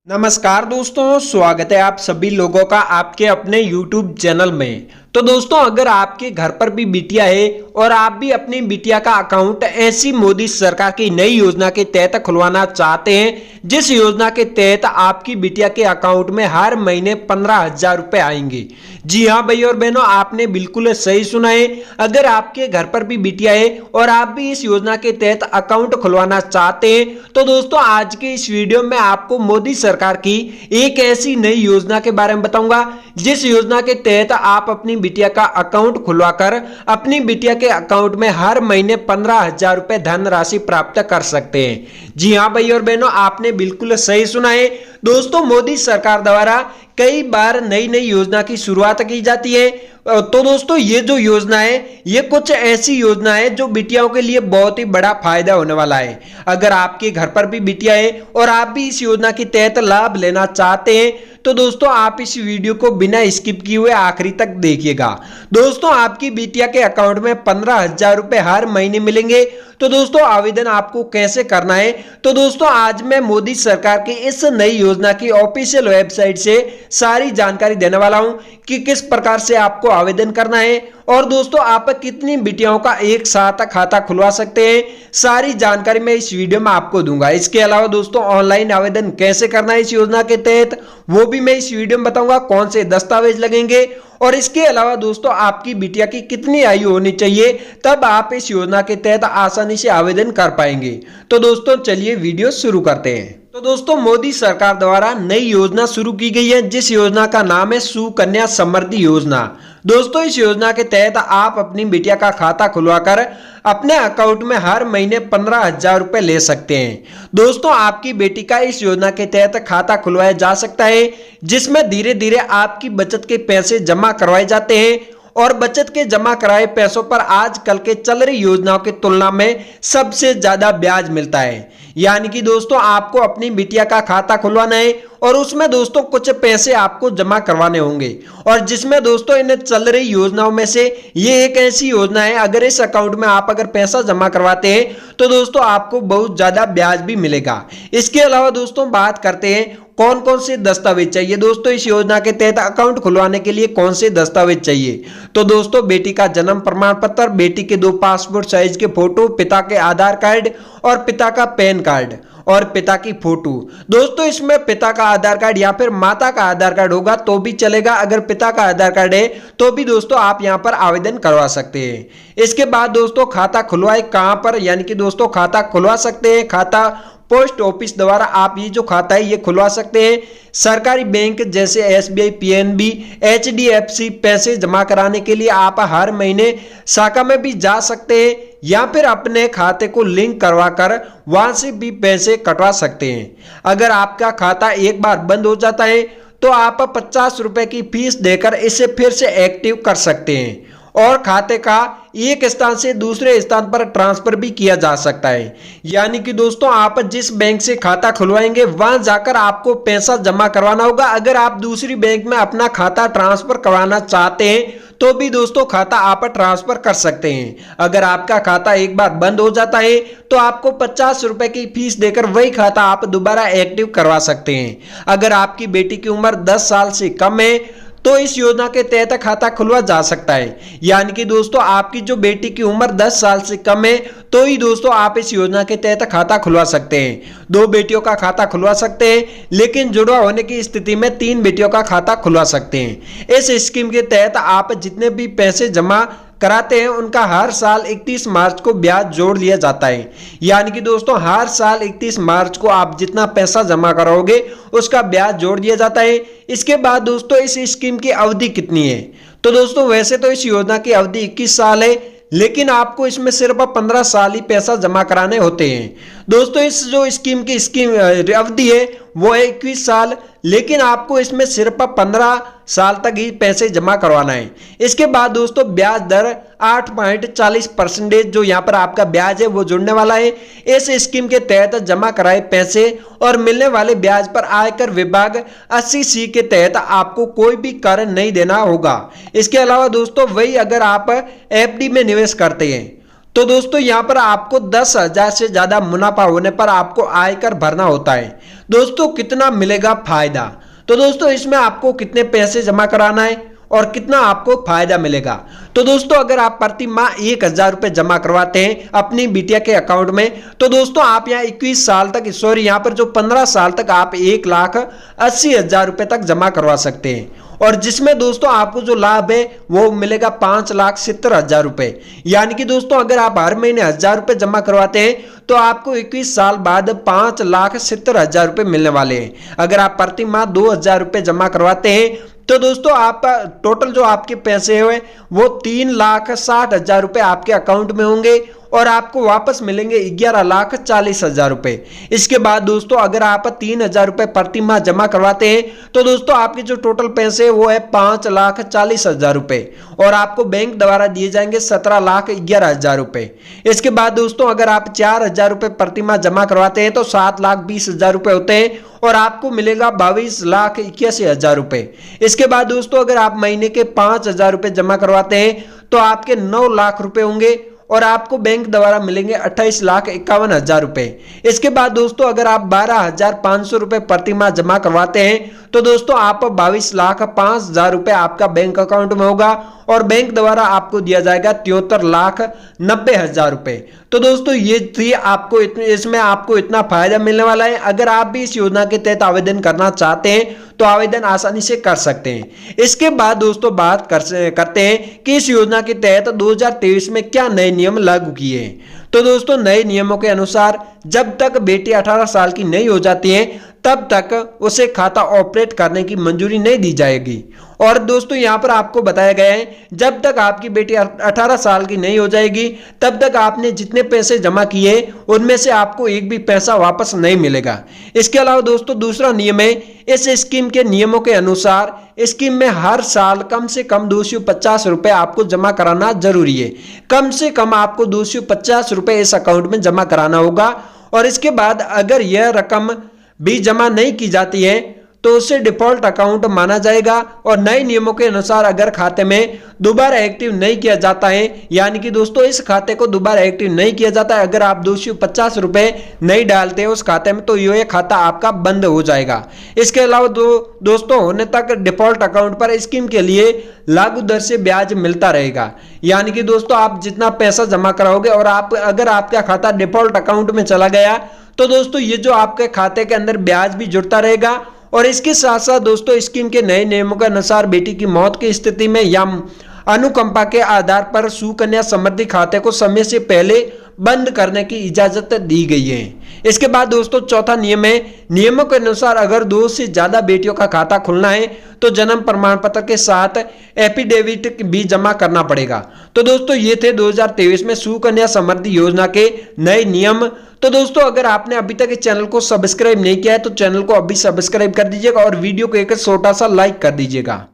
नमस्कार दोस्तों, स्वागत है आप सभी लोगों का आपके अपने YouTube चैनल में। तो दोस्तों, अगर आपके घर पर भी बिटिया है और आप भी अपनी बिटिया का अकाउंट ऐसी मोदी सरकार की नई योजना के तहत खुलवाना चाहते हैं, जिस योजना के तहत आपकी बिटिया के अकाउंट में हर महीने 15,000 रुपए आएंगे। जी हाँ भाई और बहनों, आपने बिल्कुल सही सुना है। अगर आपके घर पर भी बिटिया है और आप भी इस योजना के तहत अकाउंट खुलवाना चाहते हैं, तो दोस्तों आज के इस वीडियो में आपको मोदी सरकार की एक ऐसी नई योजना के बारे में बताऊंगा, जिस योजना के तहत आप अपनी बिटिया का अकाउंट खुलवाकर अपनी बिटिया के अकाउंट में हर महीने 15,000 रुपए धनराशि प्राप्त कर सकते हैं। जी हाँ भाई और बहनों, आपने बिल्कुल सही सुना है। दोस्तों, मोदी सरकार द्वारा कई बार नई नई योजना की शुरुआत की जाती है। तो दोस्तों, ये जो योजना है, ये कुछ ऐसी योजना है जो बिटियाओं के लिए बहुत ही बड़ा फायदा होने वाला है। अगर आपके घर पर भी बिटिया है और आप भी इस योजना के तहत लाभ लेना चाहते हैं, तो दोस्तों आप इस वीडियो को बिना स्किप किए हुए आखिरी तक देखिएगा। दोस्तों, आपकी बिटिया के अकाउंट में 15,000 रुपए हर महीने मिलेंगे। तो दोस्तों, आवेदन आपको कैसे करना है, तो दोस्तों आज मैं मोदी सरकार की इस नई योजना की ऑफिशियल वेबसाइट से सारी जानकारी देने वाला हूं कि किस प्रकार से आपको आवेदन करना है और दोस्तों आप कितनी बिटियाओं का एक साथ खाता खुलवा सकते हैं। सारी जानकारी मैं इस वीडियो में आपको दूंगा। इसके अलावा दोस्तों, ऑनलाइन आवेदन कैसे करना है इस योजना के तहत, वो भी मैं इस वीडियो में बताऊंगा। कौन से दस्तावेज लगेंगे और इसके अलावा दोस्तों आपकी बिटिया की कितनी आयु होनी चाहिए, तब आप इस योजना के तहत आसानी से आवेदन कर पाएंगे। तो दोस्तों चलिए वीडियो शुरू करते हैं। तो दोस्तों, मोदी सरकार द्वारा नई योजना शुरू की गई है, जिस योजना का नाम है सुकन्या समृद्धि योजना। दोस्तों, इस योजना के तहत आप अपनी बिटिया का खाता खुलवाकर अपने अकाउंट में हर महीने 15,000 रुपए ले सकते हैं। दोस्तों, आपकी बेटी का इस योजना के तहत खाता खुलवाया जा सकता है, जिसमें धीरे धीरे आपकी बचत के पैसे जमा करवाए जाते हैं और बचत के जमा कराए पैसों पर आजकल के चल रही योजनाओं की तुलना में सबसे ज्यादा ब्याज मिलता है। यानी कि दोस्तों, आपको अपनी बिटिया का खाता खुलवाना है और उसमें दोस्तों कुछ पैसे आपको जमा करवाने होंगे, और जिसमें दोस्तों इन चल रही योजनाओं में से ये एक ऐसी योजना है, अगर इस अकाउंट में आप अगर पैसा जमा करवाते हैं तो दोस्तों आपको बहुत ज्यादा ब्याज भी मिलेगा। इसके अलावा दोस्तों बात करते हैं कौन कौन से दस्तावेज चाहिए। दोस्तों, इस योजना के तहत अकाउंट खुलवाने के लिए कौन से दस्तावेज चाहिए, तो दोस्तों बेटी का जन्म प्रमाण पत्र, बेटी के 2 पासपोर्ट साइज के फोटो, पिता के आधार कार्ड और पिता का पैन कार्ड और पिता की फोटो। दोस्तों, इसमें पिता का आधार कार्ड या फिर माता का आधार कार्ड होगा तो भी चलेगा। अगर पिता का आधार कार्ड है तो भी दोस्तों आप यहां पर आवेदन करवा सकते हैं। इसके बाद दोस्तों खाता खुलवाए कहां पर, यानी कि दोस्तों खाता खुलवा सकते हैं, खाता पोस्ट ऑफिस द्वारा आप ये जो खाता है ये खुलवा सकते हैं। सरकारी बैंक जैसे SBI, PNB, HDFC पैसे जमा कराने के लिए आप हर महीने शाखा में भी जा सकते हैं या फिर अपने खाते को लिंक करवाकर वहां से भी पैसे कटवा सकते हैं। अगर आपका खाता एक बार बंद हो जाता है तो आप 50 रुपए की फीस देकर इसे फिर से एक्टिव कर सकते हैं और खाते का एक स्थान से दूसरे स्थान पर ट्रांसफर भी किया जा सकता है। यानी कि दोस्तों आप जिस बैंक से खाता खुलवाएंगे वहां जाकर आपको पैसा जमा करवाना होगा। अगर आप दूसरी बैंक में अपना खाता ट्रांसफर करवाना चाहते हैं तो भी दोस्तों खाता आप ट्रांसफर कर सकते हैं। अगर आपका खाता एक बार बंद हो जाता है तो आपको 50 रुपए की फीस देकर वही खाता आप दोबारा एक्टिव करवा सकते हैं। अगर आपकी बेटी की उम्र 10 साल से कम है तो इस योजना के तहत खाता खुलवा जा सकता है। यानी कि दोस्तों आपकी जो बेटी की उम्र 10 साल से कम है तो ही दोस्तों आप इस योजना के तहत खाता खुलवा सकते हैं। 2 बेटियों का खाता खुलवा सकते हैं, लेकिन जुड़वा होने की स्थिति में 3 बेटियों का खाता खुलवा सकते हैं। इस स्कीम के तहत आप जितने भी पैसे जमा कराते हैं उनका हर साल 31 मार्च को ब्याज जोड़ लिया जाता है। यानी कि दोस्तों हर साल 31 मार्च को आप जितना पैसा जमा कराओगे उसका ब्याज जोड़ दिया जाता है। इसके बाद दोस्तों इस स्कीम की अवधि कितनी है, तो दोस्तों वैसे तो इस योजना की अवधि 21 साल है, लेकिन आपको इसमें सिर्फ 15 साल ही पैसा जमा कराने होते हैं। दोस्तों इस जो स्कीम की अवधि है वो है 21 साल, लेकिन आपको इसमें सिर्फ 15 साल तक ही पैसे जमा करवाना है। इसके बाद दोस्तों ब्याज दर 8.40% जो यहाँ पर आपका ब्याज है वो जुड़ने वाला है। इस स्कीम के तहत जमा कराए पैसे और मिलने वाले ब्याज पर आयकर विभाग 80C के तहत आपको कोई भी कर नहीं देना होगा। इसके अलावा दोस्तों वही अगर आप FD में निवेश करते हैं तो दोस्तों यहाँ पर आपको 10,000 से ज्यादा मुनाफा होने पर आपको आयकर भरना होता है। दोस्तों कितना मिलेगा फायदा, तो दोस्तों इसमें आपको कितने पैसे जमा कराना है और कितना आपको फायदा मिलेगा। तो दोस्तों अगर आप प्रति माह 1,000 रुपए जमा करवाते हैं अपनी बिटिया के अकाउंट में, तो दोस्तों आप यहाँ 21 साल तक, सॉरी यहाँ पर जो 15 साल तक आप 1,80,000 रुपए तक जमा करवा सकते हैं। और जिसमें दोस्तों आपको जो लाभ है वो मिलेगा 5,70,000 रुपए। यानी कि दोस्तों अगर आप हर महीने 1,000 रुपए जमा करवाते हैं तो आपको 21 साल बाद 5,70,000 रुपए मिलने वाले हैं। अगर आप प्रति माह 2,000 रुपए जमा करवाते हैं तो दोस्तों आप टोटल जो आपके पैसे हुए वो 3,60,000 रुपए आपके अकाउंट में होंगे और आपको वापस मिलेंगे 11,40,000 रुपए। इसके बाद दोस्तों अगर आप 3,000 रुपए प्रति माह जमा करवाते हैं तो दोस्तों आपके जो टोटल पैसे वो है 5,40,000 रुपए और आपको बैंक द्वारा दिए जाएंगे 17,11,000 रुपए। इसके बाद दोस्तों अगर आप 4,000 रुपए प्रति माह जमा करवाते हैं तो 7,20,000 रुपए होते हैं और आपको मिलेगा 22,81,000 रुपए। इसके बाद दोस्तों अगर आप महीने के 5,000 रुपए जमा करवाते हैं तो आपके 9 लाख रुपए होंगे और आपको बैंक द्वारा मिलेंगे 28,51,000 रुपए। इसके बाद दोस्तों अगर आप 12,500 रुपए प्रति माह जमा करवाते हैं तो दोस्तों आप 22,05,000 रुपए आपका बैंक अकाउंट में होगा और बैंक द्वारा आपको दिया जाएगा 73,90,000 रुपए। तो दोस्तों ये थी आपको इसमें आपको इतना फायदा मिलने वाला है। अगर आप भी इस योजना के तहत आवेदन करना चाहते हैं तो आवेदन आसानी से कर सकते हैं। इसके बाद दोस्तों बात करते हैं कि इस योजना के तहत 2023 में क्या नए नियम लागू किए हैं। तो दोस्तों नए नियमों के अनुसार जब तक बेटी 18 साल की नहीं हो जाती है तब तक उसे खाता ऑपरेट करने की मंजूरी नहीं दी जाएगी। और दोस्तों यहाँ पर आपको बताया गया है जब तक आपकी बेटी 18 साल की नहीं हो जाएगी तब तक आपने जितने पैसे जमा किए उनमें से आपको एक भी पैसा वापस नहीं मिलेगा। इसके अलावा दोस्तों दूसरा नियम है, इस स्कीम के नियमों के अनुसार स्कीम में हर साल कम से कम 250 रुपए आपको जमा कराना जरूरी है। कम से कम आपको 250 रुपए इस अकाउंट में जमा कराना होगा और इसके बाद अगर यह रकम भी जमा नहीं की जाती है तो उसे डिफॉल्ट अकाउंट माना जाएगा। और नए नियमों के अनुसार अगर खाते में दोबारा एक्टिव नहीं किया जाता है, यानी कि दोस्तों इस खाते को दोबारा एक्टिव नहीं किया जाता है, अगर आप 250 रुपए नहीं डालते हैं उस खाते में तो ये खाता आपका बंद हो जाएगा। इसके अलावा दोस्तों होने तक डिफॉल्ट अकाउंट पर स्कीम के लिए लागू दर से ब्याज मिलता रहेगा। यानी कि दोस्तों आप जितना पैसा जमा कराओगे और अगर आपका खाता डिफॉल्ट अकाउंट में चला गया तो दोस्तों ये जो आपके खाते के अंदर ब्याज भी जुड़ता रहेगा। और इसके साथ साथ दोस्तों स्कीम के नए नियमों के अनुसार बेटी की मौत की स्थिति में या अनुकंपा के आधार पर सुकन्या समृद्धि खाते को समय से पहले बंद करने की इजाजत दी गई है। इसके बाद दोस्तों चौथा नियम है, नियमों के अनुसार अगर 2 से ज्यादा बेटियों का खाता खुलना है तो जन्म प्रमाण पत्र के साथ एफिडेविट भी जमा करना पड़ेगा। तो दोस्तों ये थे 2023 में सुकन्या समृद्धि योजना के नए नियम। तो दोस्तों अगर आपने अभी तक इस चैनल को सब्सक्राइब नहीं किया है तो चैनल को अभी सब्सक्राइब कर दीजिएगा और वीडियो को एक छोटा सा लाइक कर दीजिएगा।